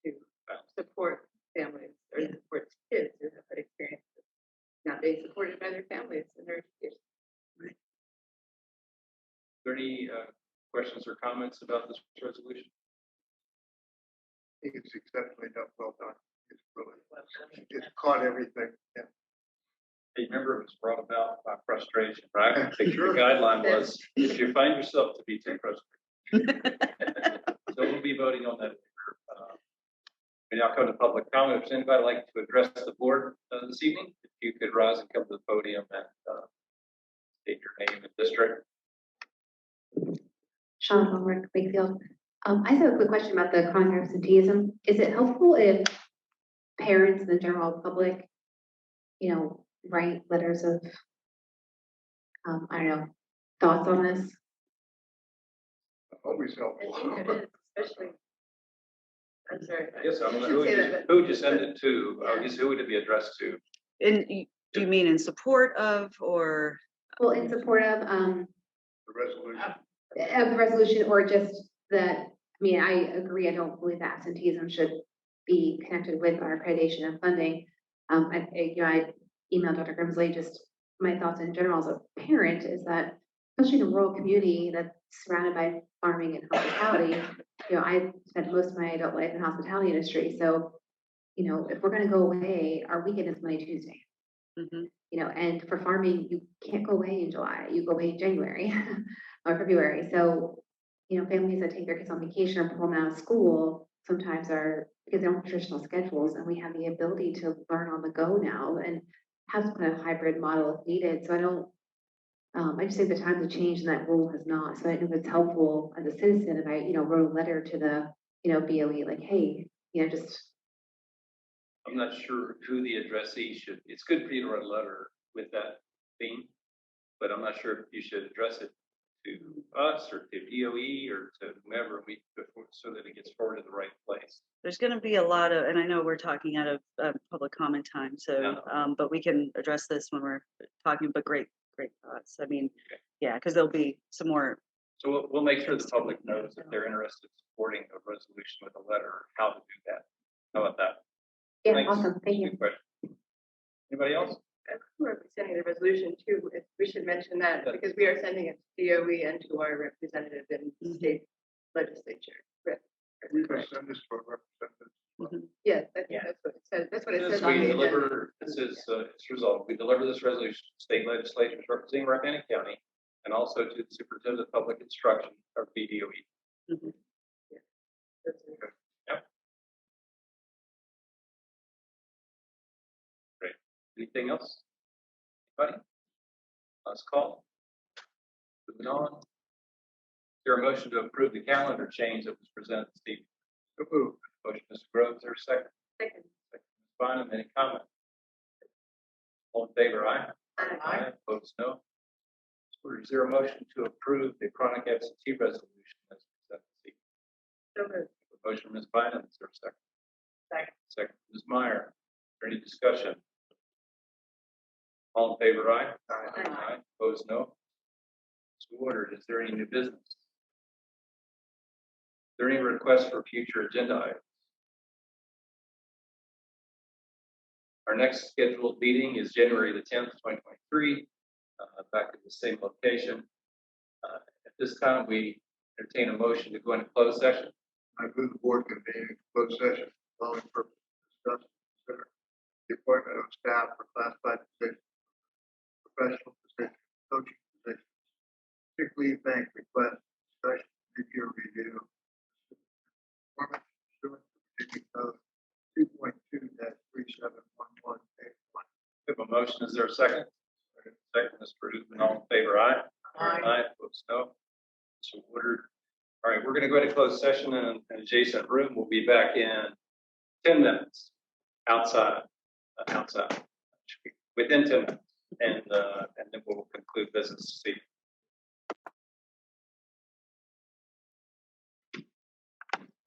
to support families or Yeah. support kids who have that experience of not being supported by their families and their education. Is there any questions or comments about this resolution? I think it's exceptionally well done. It's really, it's caught everything. Yeah. I remember it was brought about by frustration, right? I think the guideline was, if you find yourself to be too frustrated. So we'll be voting on that. We now come to public comment. If anybody like to address the board this evening, if you could rise and come to the podium and state your name and district. Sean Homework, Wakefield. I have a quick question about the chronic absenteeism. Is it helpful if parents and the general public, write letters of, I don't know, thoughts on this? Always I think helpful. it is, especially. I'm sorry. Yes, I'm I gonna, shouldn't say that, who would you send it to? Yeah. Who would it be addressed to? And do you mean in support of, or? Well, in support of, The resolution. of the resolution, or just that, I mean, I agree, I don't believe that absenteeism should be connected with our accreditation and funding. I emailed Dr. Grimsley, just my thoughts in general as a parent is that, especially in a rural community that's surrounded by farming and hospitality, I spent most of my adult life in the hospitality industry. So, if we're gonna go away, our weekend is Monday, Tuesday. Mhm. And for farming, you can't go away in July, you go away in January or February. So, families that take their kids on vacation or pull them out of school sometimes are, because they don't have traditional schedules, and we have the ability to learn on the go now and have some kind of hybrid model if needed. So I just think the times have changed and that rule has not. So I don't know if it's helpful as a citizen if I, wrote a letter to the, BOE, like, hey, just. I'm not sure who the addressee should, it's good for you to write a letter with that theme, but I'm not sure if you should address it to us or to DOE or to whomever so that it gets forward to the right place. There's going to be a lot of, and I know we're talking out of public comment time, so, but we can address this when we're talking, but great thoughts. I mean, yeah, because there'll be some more. So we'll make sure the public knows if they're interested in supporting a resolution with a letter, how to do that. How about that? Yeah, Thanks. awesome, thank you. Good question. Anybody else? who are we sending the resolution to? We should mention that because we are sending it to DOE and to our representative in the state legislature. Correct. We can send this for representatives. Yes, I think that's what it says. That's what it says. This on we the agenda. deliver, this is, it's resolved. We deliver this resolution to state legislatures representing Rappahannock County and also to the superintendent of public instruction or BDOE. That's it. Yep. Great. Anything else? Anybody? Last call. Moving on. Is there a motion to approve the calendar change that was presented this evening? So moved. Motion, Mr. Groves, is there a second? Second. Second, Ms. Bynum, any comment? All in favor, aye? Aye. Opposed, no. Is there a motion to approve the chronic absentee resolution as presented this evening? So moved. Motion, Ms. Bynum, is there a second? Second. Second, Ms. Meyer. Is there any discussion? All in favor, aye? Aye. Opposed, no. So ordered. Is there any new business? Is there any requests for future agenda items? Our next scheduled meeting is January the 10th, 2023, back at the same location. At this time, we entertain a motion to go into closed session. I move the board convene in closed session, following purpose to discuss and consider the appointment of staff for classified positions, professional positions, coaching positions, particularly bank request, discussion, review. Performance pursuant to Virginia Code 2.2-3711A1. We have a motion. Is there a second? Second, Mr. Rubin. All in favor, aye? Aye. Opposed, no. So ordered. All right, we're going to go into closed session in an adjacent room. We'll be back in 10 minutes outside, within 10 minutes, and then we'll conclude business this evening.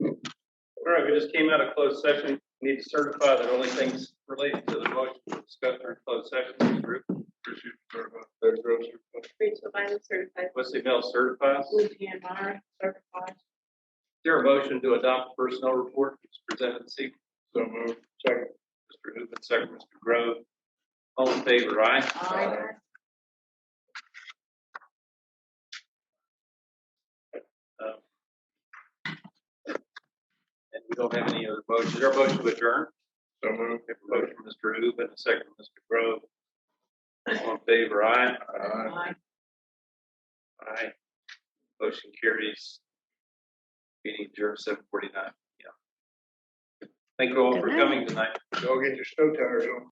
All right, we just came out of closed session. Need to certify that only things related to the motion were discussed during closed session. Group. Rachel Bynum certified. Wesley Bell certifies. Is DMR certified. there a motion to adopt the personnel report that's presented this evening? So moved. Second. Mr. Hooven, second, Mr. Grove. All in favor, aye? Aye. And we don't have any other motions. Is there a motion to adjourn? So moved. We have a motion from Mr. Hooven, a second from Mr. Grove. All in favor, aye? Aye. Aye. Motion carries. Meeting adjourned 7:49. Yeah. Thank you all Good for night. coming tonight. Go get your snow tires on.